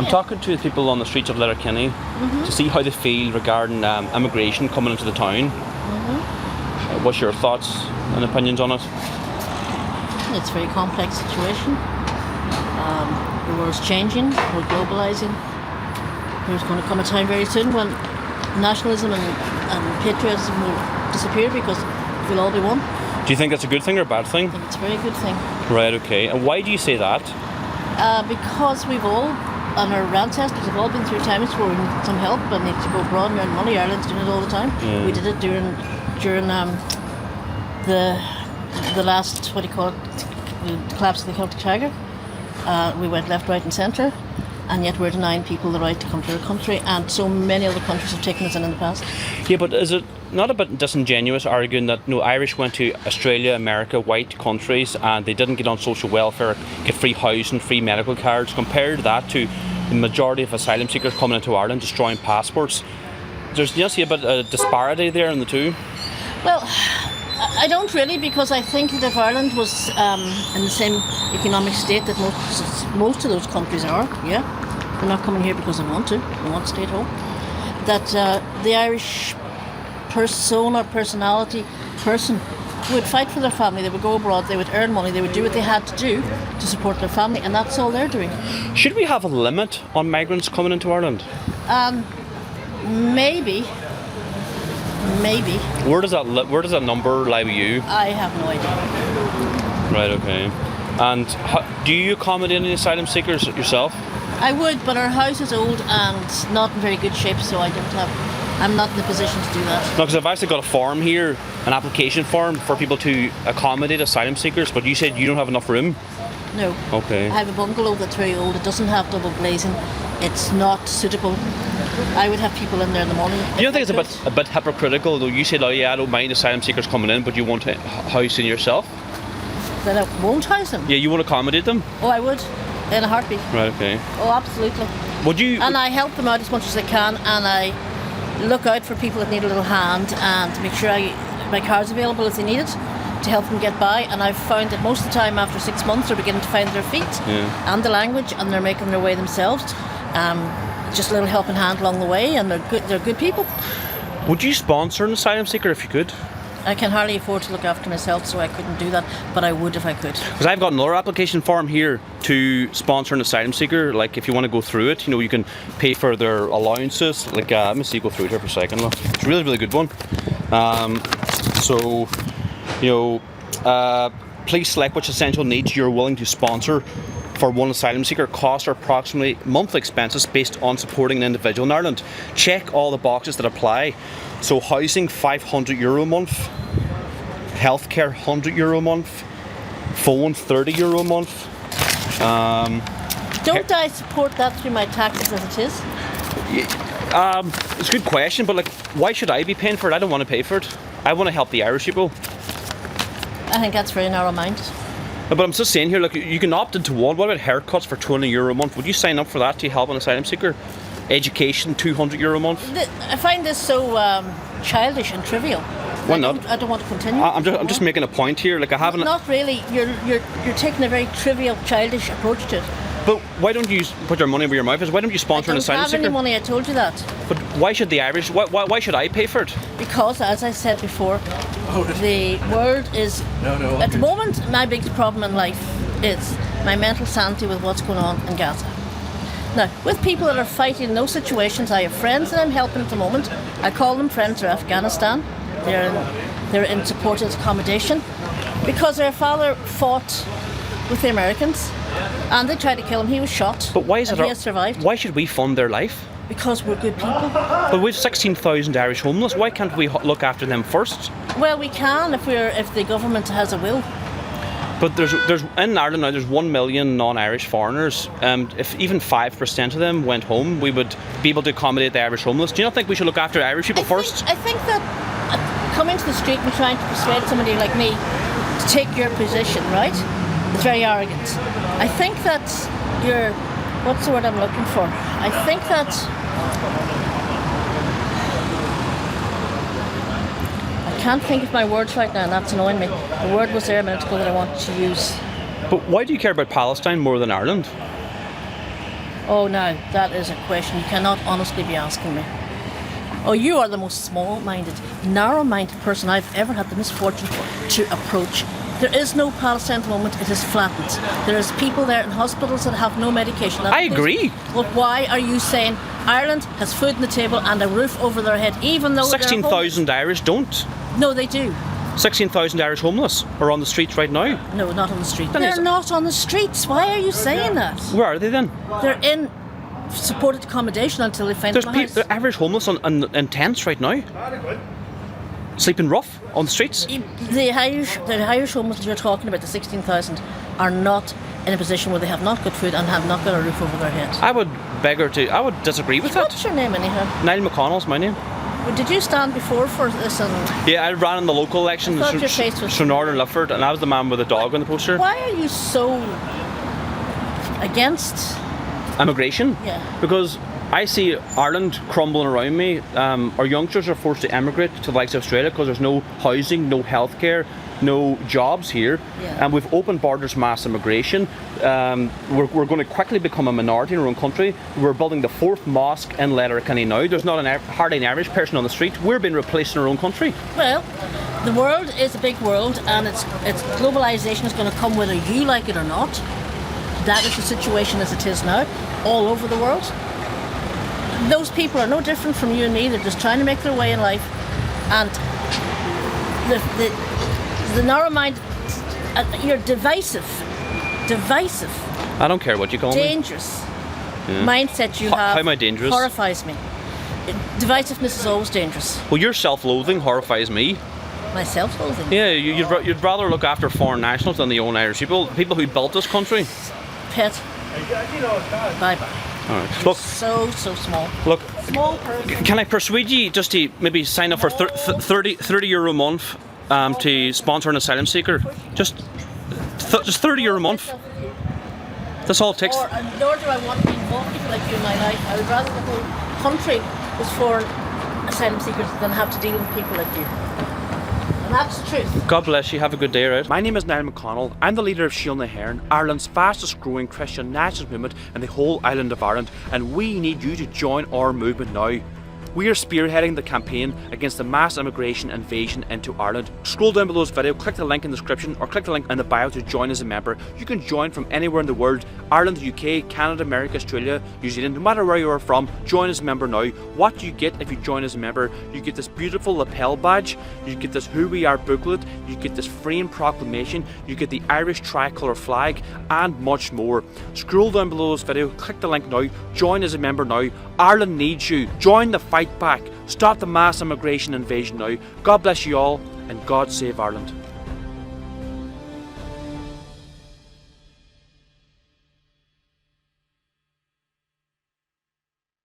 I'm talking to the people on the streets of Letterkenny to see how they feel regarding immigration coming into the town. What's your thoughts and opinions on it? It's a very complex situation. The world's changing, we're globalising. There's going to come a time very soon when nationalism and patriotism will disappear because we'll all be one. Do you think that's a good thing or a bad thing? I think it's a very good thing. Right, okay. And why do you say that? Because we've all, and our ancestors have all been through times where we need some help and need to go abroad and earn money. Ireland's doing it all the time. Yeah. We did it during the last, what do you call it, the collapse of the Celtic Tiger. We went left, right and centre, and yet we're denying people the right to come to our country, and so many other countries have taken us in the past. Yeah, but is it not a bit disingenuous arguing that Irish went to Australia, America, white countries, and they didn't get on social welfare, get free housing, free medical cards, compared that to the majority of asylum seekers coming into Ireland destroying passports? There's a bit of disparity there in the two. Well, I don't really, because I think that if Ireland was in the same economic state that most of those countries are, they're not coming here because they want to stay at home, that the Irish personality person would fight for their family, they would go abroad, they would earn money, they would do what they had to do to support their family, and that's all they're doing. Should we have a limit on migrants coming into Ireland? Maybe. Where does that number lie with you? I have no idea. Right, okay. And do you accommodate any asylum seekers yourself? I would, but our house is old and not in very good shape, so I'm not in the position to do that. No, because I've actually got a form here, an application form for people to accommodate asylum seekers, but you said you don't have enough room? No. Okay. I have a bungalow that's very old, it doesn't have double glazing, it's not suitable. I would have people in there in the morning. Do you think it's a bit hypocritical though? You said, oh yeah, I don't mind asylum seekers coming in, but you want to house in yourself? That I won't house them? Yeah, you want to accommodate them? Oh, I would, in a heartbeat. Right, okay. Oh, absolutely. Would you? And I help them out as much as I can, and I look out for people that need a little hand and make sure my car's available if they need it to help them get by. And I've found that most of the time after 6 months they're beginning to find their feet and the language, and they're making their way themselves. Just a little helping hand along the way, and they're good people. Would you sponsor an asylum seeker if you could? I can hardly afford to look after myself, so I couldn't do that, but I would if I could. Because I've got another application form here to sponsor an asylum seeker. Like if you want to go through it, you can pay for their allowances. Like let me see, go through it here for a second. It's a really, really good one. Please select which essential needs you're willing to sponsor for one asylum seeker. Costs are approximately monthly expenses based on supporting an individual in Ireland. Check all the boxes that apply. So housing, €500 a month. Healthcare, €100 a month. Phone, €30 a month. Don't I support that through my taxes as it is? It's a good question, but why should I be paying for it? I don't want to pay for it. I want to help the Irish people. I think that's very narrow-minded. But I'm just saying here, you can opt into one. What about haircuts for €20 a month? Would you sign up for that to help an asylum seeker? Education, €200 a month? I find this so childish and trivial. Why not? I don't want to continue. I'm just making a point here. I haven't. Not really. You're taking a very trivial, childish approach to it. But why don't you put your money where your mouth is? Why don't you sponsor an asylum seeker? I don't have any money. I told you that. But why should the Irish? Why should I pay for it? Because, as I said before, the world is at the moment my biggest problem in life is my mental sanity with what's going on in Gaza. Now, with people that are fighting in those situations, I have friends that I'm helping at the moment. I call them friends. They're Afghanistan. They're in supported accommodation because their father fought with the Americans and they tried to kill him. He was shot. But why is it? He has survived. Why should we fund their life? Because we're good people. But we've 16,000 Irish homeless. Why can't we look after them first? Well, we can if the government has a will. But there's in Ireland now there's 1 million non-Irish foreigners. If even 5% of them went home, we would be able to accommodate the Irish homeless. Do you not think we should look after Irish people first? I think that coming to the street and trying to persuade somebody like me to take your position, right? It's very arrogant. I think that what's the word I'm looking for? I think that I can't think of my words right now, and that's annoying me. The word was there a minute ago that I wanted to use. But why do you care about Palestine more than Ireland? Oh, now, that is a question you cannot honestly be asking me. Oh, you are the most small-minded, narrow-minded person I've ever had the misfortune to approach. There is no Palestine at the moment, it is flattened. There is people there in hospitals that have no medication. I agree. Well, why are you saying Ireland has food on the table and a roof over their head, even though 16,000 Irish don't. No, they do. 16,000 Irish homeless are on the streets right now. No, not on the street. They're not on the streets. Why are you saying that? Where are they then? They're in supported accommodation until they find There's a house. the average homeless in tents right now. Sleeping rough on the streets. The Irish homeless you're talking about, the 16,000, are not in a position where they have not got food and have not got a roof over their heads. I would disagree with that. What's your name anyhow? Niall McConnell's my name. Did you stand before for this? Yeah, I ran in the local election in Northern Lifford, and I was the man with the dog on the poster. Why are you so against immigration? Yeah. Because I see Ireland crumbling around me. Our youngsters are forced to emigrate to the likes of Australia because there's no housing, no healthcare, no jobs here. Yeah. And we've opened borders, mass immigration. We're going to quickly become a minority in our own country. We're building the 4th mosque in Letterkenny now. There's not hardly an Irish person on the street. We're being replaced in our own country. Well, the world is a big world, and its globalisation is going to come whether you like it or not. That is the situation as it is now, all over the world. Those people are no different from you and me. They're just trying to make their way in life, and the narrow mind. You're divisive. I don't care what you call dangerous me. Yeah. Mindset you have. How am I dangerous? Horrifies me. Divisiveness is always dangerous. Well, your self-loathing horrifies me. My self-loathing. Yeah, you'd rather look after foreign nationals than the own Irish people who built this country. Pet. Bye-bye. All right. Look, so small. Look, small person. Can I persuade you just to maybe sign up for 30 euro a month to sponsor an asylum seeker? Just 30 euro a month. That's all it takes. Nor do I want to involve people like you in my life. I would rather the whole country was for asylum seekers than have to deal with people like you. And that's the truth. God bless you. Have a good day, right? My name is Niall McConnell. I'm the leader of Shield na HÉireann, Ireland's fastest growing Christian nationalist movement in the whole island of Ireland, and we need you to join our movement now. We are spearheading the campaign against the mass immigration invasion into Ireland. Scroll down below this video, click the link in the description or click the link in the bio to join as a member. You can join from anywhere in the world, Ireland, the UK, Canada, America, Australia, New Zealand, no matter where you are from, join as a member now. What do you get if you join as a member? You get this beautiful lapel badge, you get this Who We Are booklet, you get this framed proclamation, you get the Irish tricolour flag and much more. Scroll down below this video, click the link now, join as a member now. Ireland needs you. Join the fight back. Stop the mass immigration invasion now. God bless you all, and God save Ireland.